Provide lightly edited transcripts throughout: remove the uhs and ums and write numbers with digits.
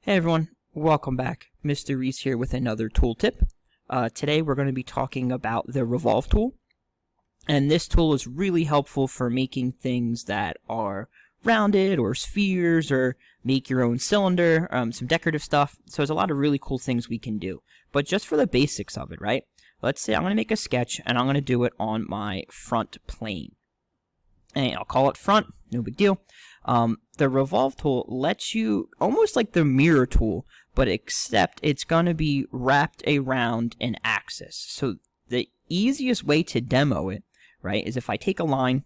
Hey everyone, welcome back. Mr. Reese here with another tool tip. Today we're going to be talking about the Revolve Tool. And this tool is really helpful for making things that are rounded or spheres or make your own cylinder, some decorative stuff. So there's a lot of really cool things we can do. But just for the basics of it, right? Let's say I'm going to make a sketch and I'm going to do it on my front plane. And I'll call it front, no big deal. The Revolve tool lets you, almost like the mirror tool, but except it's going to be wrapped around an axis. So the easiest way to demo it, right, is if I take a line,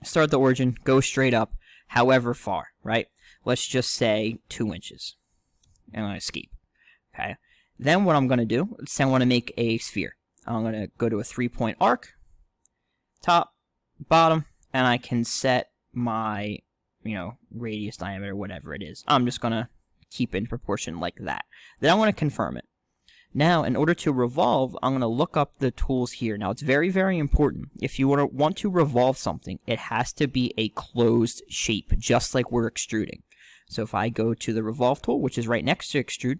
start at the origin, go straight up, however far, right? Let's just say 2 inches. And I'm going to escape, okay? Then what I'm going to do, let's say I want to make a sphere. I'm going to go to a 3-point arc, top, bottom, and I can set my radius, diameter, whatever it is. I'm just going to keep it in proportion like that. Then I want to confirm it. Now, in order to revolve, I'm going to look up the tools here. Now, it's very, very important. If you want to revolve something, it has to be a closed shape, just like we're extruding. So if I go to the Revolve tool, which is right next to extrude,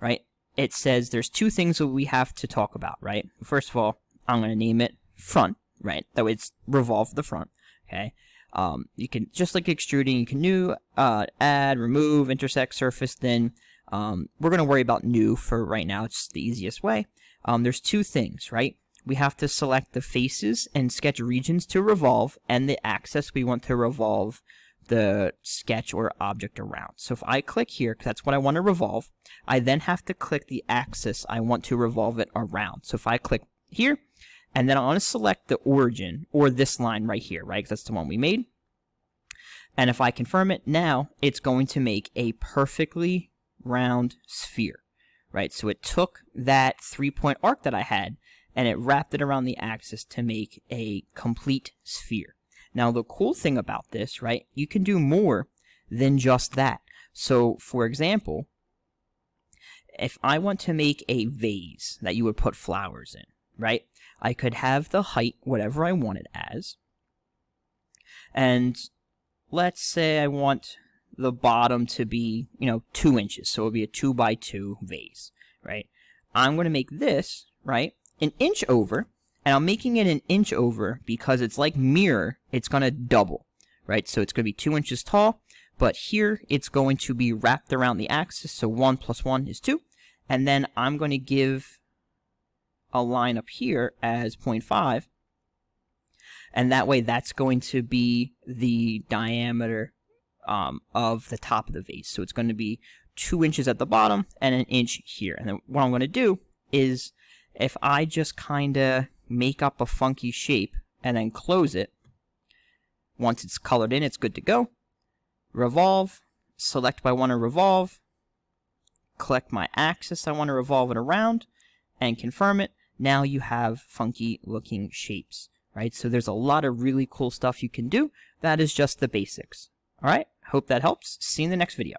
right, it says there's two things that we have to talk about, right? First of all, I'm going to name it front, right? That way it's revolve the front, okay? You can, just like extruding, you can new, add, remove, intersect, surface, then we're going to worry about new for right now. It's the easiest way. There's two things, right? We have to select the faces and sketch regions to revolve, and the axis we want to revolve the sketch or object around. So if I click here, because that's what I want to revolve, I then have to click the axis I want to revolve it around. So if I click here, and then I want to select the origin, or this line right here, right? Because that's the one we made. And if I confirm it, now it's going to make a perfectly round sphere, right? So it took that 3-point arc that I had, and it wrapped it around the axis to make a complete sphere. Now, the cool thing about this, right, you can do more than just that. So, for example, if I want to make a vase that you would put flowers in, right? I could have the height whatever I want it as. And let's say I want the bottom to be, 2 inches. So it'll be a 2x2 vase, right? I'm going to make this, right, an inch over. And I'm making it an inch over because it's like mirror. It's going to double, right? So it's going to be 2 inches tall. But here it's going to be wrapped around the axis. So 1 + 1 is 2. And then I'm going to give a line up here as 0.5, and that way that's going to be the diameter of the top of the vase. So it's going to be 2 inches at the bottom and an inch here. And then what I'm going to do is, if I just kind of make up a funky shape and then close it, once it's colored in, it's good to go. Revolve, select what I want to revolve, click my axis I want to revolve it around, and confirm it. Now you have funky looking shapes, right? So there's a lot of really cool stuff you can do. That is just the basics. All right, hope that helps. See you in the next video.